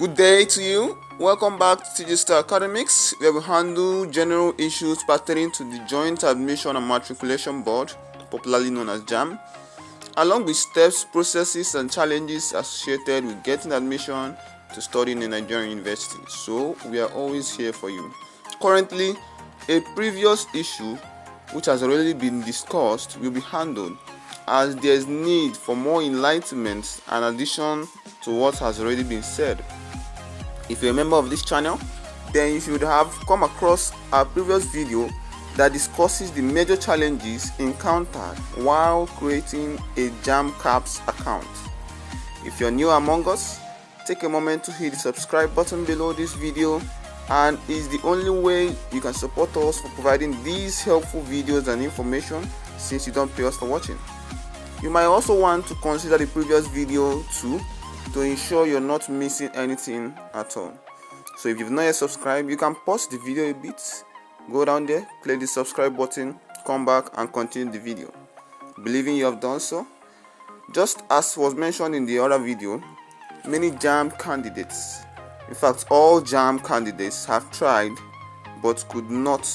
Good day to you. Welcome back to TJStar Academics, where we handle general issues pertaining to the Joint Admission and Matriculation Board, popularly known as JAMB, along with steps, processes, and challenges associated with getting admission to study in a Nigerian university. So, we are always here for you. Currently, a previous issue which has already been discussed will be handled, as there is need for more enlightenment and addition to what has already been said. If you're a member of this channel, then you should have come across our previous video that discusses the major challenges encountered while creating a JAMB CAPS account. If you're new among us, take a moment to hit the subscribe button below this video, and it's the only way you can support us for providing these helpful videos and information, since you don't pay us for watching. You might also want to consider the previous video too, to ensure you're not missing anything at all. So if you've not yet subscribed, you can pause the video a bit, go down there, click the subscribe button, come back and continue the video. Believing you have done so. Just as was mentioned in the other video, many JAMB candidates, in fact all JAMB candidates, have tried but could not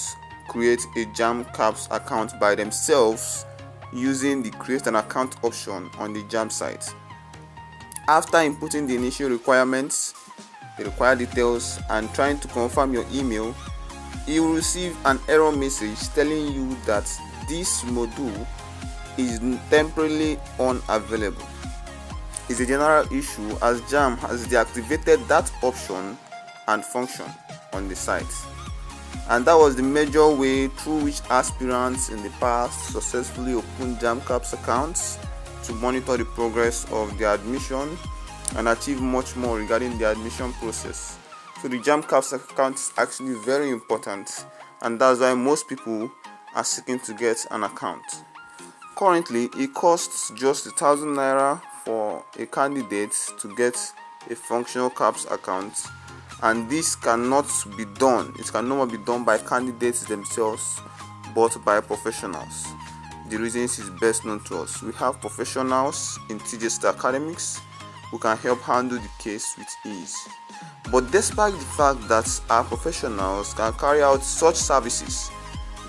create a JAMB CAPS account by themselves using the create an account option on the JAMB site. After inputting the initial requirements, the required details, and trying to confirm your email, you will receive an error message telling you that this module is temporarily unavailable. It's a general issue, as JAMB has deactivated that option and function on the site. And that was the major way through which aspirants in the past successfully opened JAMB CAPS accounts to monitor the progress of their admission and achieve much more regarding the admission process. So the JAMB CAPS account is actually very important, and that's why most people are seeking to get an account. Currently, it costs just 1,000 naira for a candidate to get a functional CAPS account, and this cannot be done. It can no more be done by candidates themselves, but by professionals. The reasons is best known to us. We have professionals in TJStar Academics who can help handle the case with ease. But despite the fact that our professionals can carry out such services,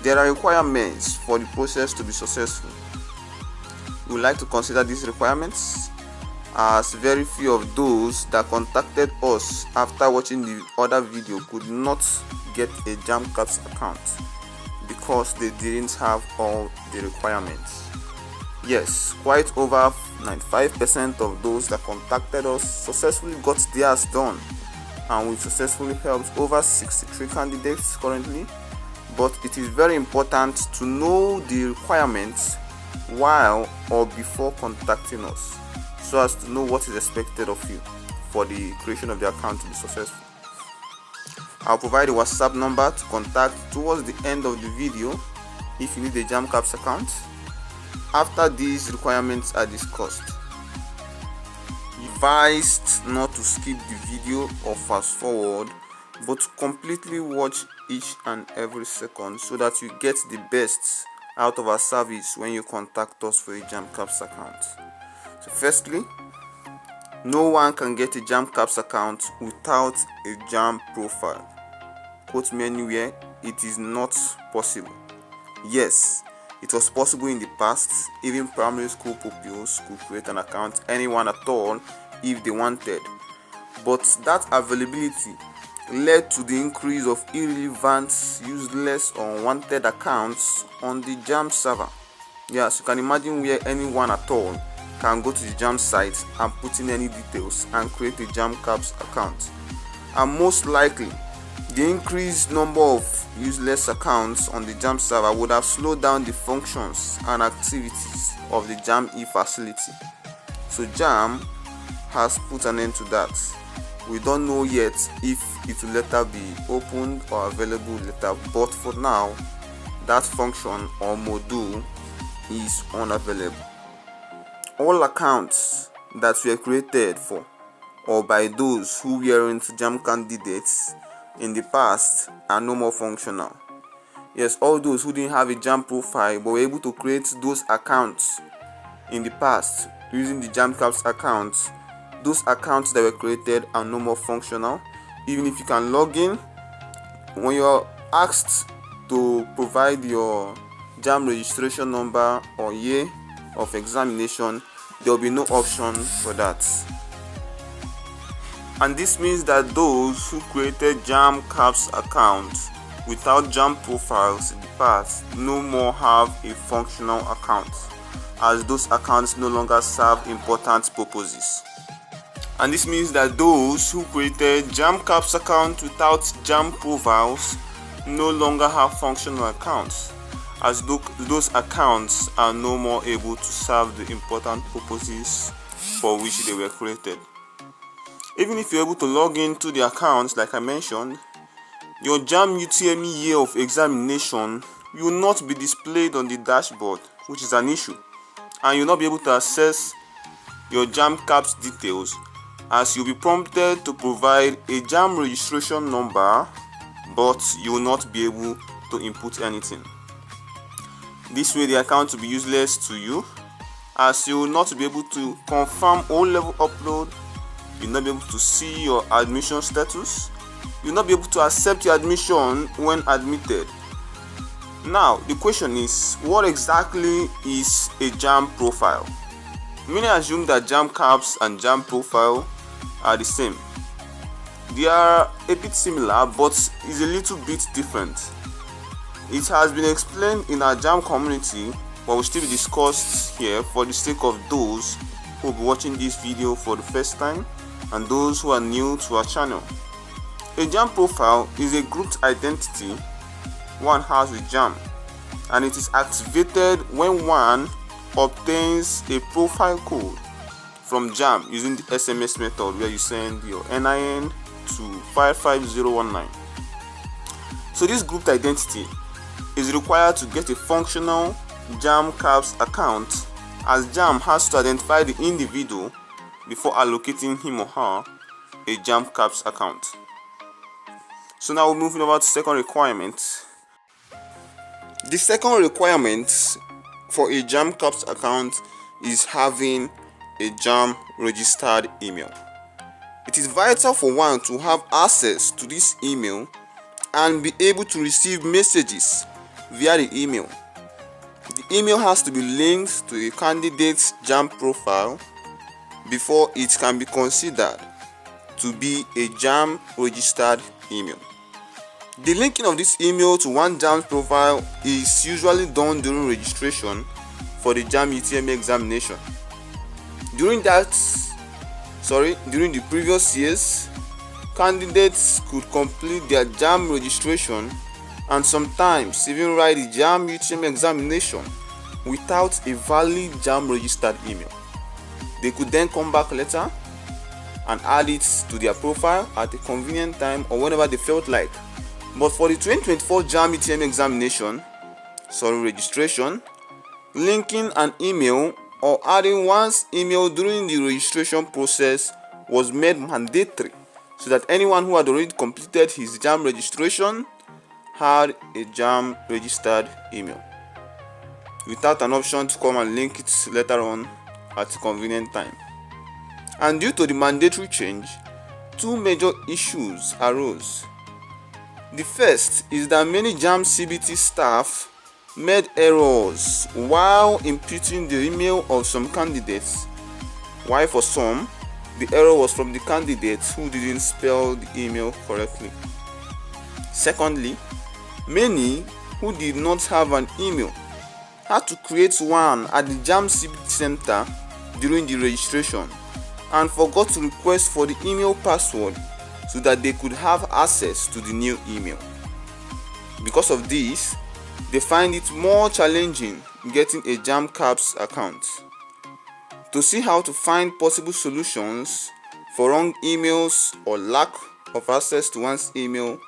there are requirements for the process to be successful. We would like to consider these requirements, as very few of those that contacted us after watching the other video could not get a JAMB CAPS account because they didn't have all the requirements. Yes, quite over 95% of those that contacted us successfully got theirs done, and we've successfully helped over 63 candidates currently. But it is very important to know the requirements while or before contacting us, so as to know what is expected of you for the creation of the account to be successful. I'll provide a WhatsApp number to contact towards the end of the video if you need a JAMB CAPS account after these requirements are discussed. You advised not to skip the video or fast forward, but to completely watch each and every second so that you get the best out of our service when you contact us for a JAMB CAPS account. So firstly, no one can get a JAMB CAPS account without a JAMB profile. Quote me anywhere, it is not possible. Yes, it was possible in the past. Even primary school pupils could create an account, anyone at all, if they wanted. But that availability led to the increase of irrelevant, useless, or unwanted accounts on the JAMB server. Yes, you can imagine where anyone at all can go to the JAMB site and put in any details and create a JAMB CAPS account. And most likely, the increased number of useless accounts on the JAMB server would have slowed down the functions and activities of the JAMB Efacility. So JAMB has put an end to that. We don't know yet if it will later be opened or available later, but for now, that function or module is unavailable. All accounts that were created for or by those who weren't JAMB candidates in the past are no more functional. Yes, all those who didn't have a JAMB profile but were able to create those accounts in the past using the JAMB CAPS account those accounts that were created are no more functional. Even if you can log in, when you're asked to provide your JAMB registration number or year of examination, there will be no option for that. And this means that those who created JAMB CAPS accounts without JAMB profiles in the past no more have a functional account, as those accounts no longer serve important purposes. And this means that those who created JAMB CAPS accounts without JAMB profiles no longer have functional accounts, as those accounts are no more able to serve the important purposes for which they were created. Even if you're able to log into the accounts, like I mentioned, your JAMB UTME year of examination will not be displayed on the dashboard, which is an issue, and you'll not be able to access your JAMB CAPS details, as you'll be prompted to provide a JAMB registration number, but you will not be able to input anything. This way the account will be useless to you, as you will not be able to confirm O-level upload. You'll not be able to see your admission status. You'll not be able to accept your admission when admitted. Now, the question is, what exactly is a JAMB profile? Many assume that JAMB CAPS and JAMB profile are the same. They are a bit similar, but is a little bit different. It has been explained in our JAMB community, but will still be discussed here for the sake of those who will be watching this video for the first time and those who are new to our channel. A JAMB profile is a grouped identity one has with JAMB, and it is activated when one obtains a profile code from JAMB using the SMS method, where you send your NIN to 55019. So this grouped identity is required to get a functional JAMB CAPS account, as JAMB has to identify the individual before allocating him or her a JAMB CAPS account. So now we're moving over to second requirement. The second requirement for a JAMB CAPS account is having a JAMB registered email. It is vital for one to have access to this email and be able to receive messages via the email. The email has to be linked to a candidate's JAMB profile before it can be considered to be a JAMB registered email. The linking of this email to one JAMB profile is usually done during registration for the JAMB UTME examination. During the previous years, candidates could complete their JAMB registration and sometimes even write the JAMB UTME examination without a valid JAMB registered email. They could then come back later and add it to their profile at a convenient time or whenever they felt like. But for the 2024 JAMB UTME registration, linking an email or adding one's email during the registration process was made mandatory, so that anyone who had already completed his JAMB registration had a JAMB registered email, without an option to come and link it later on at a convenient time. And due to the mandatory change, two major issues arose. The first is that many JAMB CBT staff made errors while imputing the email of some candidates, while for some, the error was from the candidates who didn't spell the email correctly. Secondly, many who did not have an email had to create one at the JAMB CBT center during the registration and forgot to request for the email password so that they could have access to the new email. Because of this, they find it more challenging getting a JAMB CAPS account. To see how to find possible solutions for wrong emails or lack of access to one's email,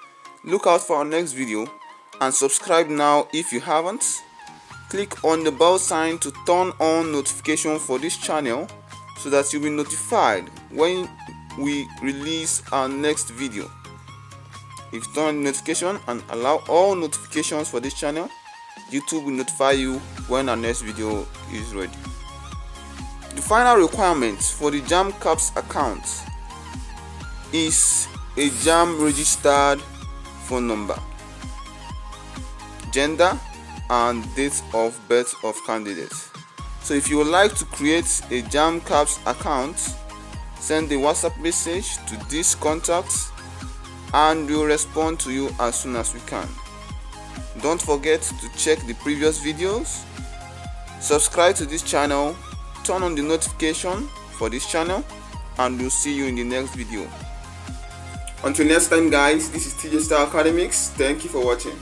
look out for our next video and subscribe now if you haven't. Click on the bell sign to turn on notification for this channel so that you'll be notified when we release our next video. If you turn on notification and allow all notifications for this channel, YouTube will notify you when our next video is ready. The final requirement for the JAMB CAPS account is a JAMB registered phone number, gender, and date of birth of candidates. So if you would like to create a JAMB CAPS account, send a WhatsApp message to this contact and we'll respond to you as soon as we can. Don't forget to check the previous videos, subscribe to this channel, turn on the notification for this channel, and we'll see you in the next video. Until next time guys, this is TJStar Academics. Thank you for watching.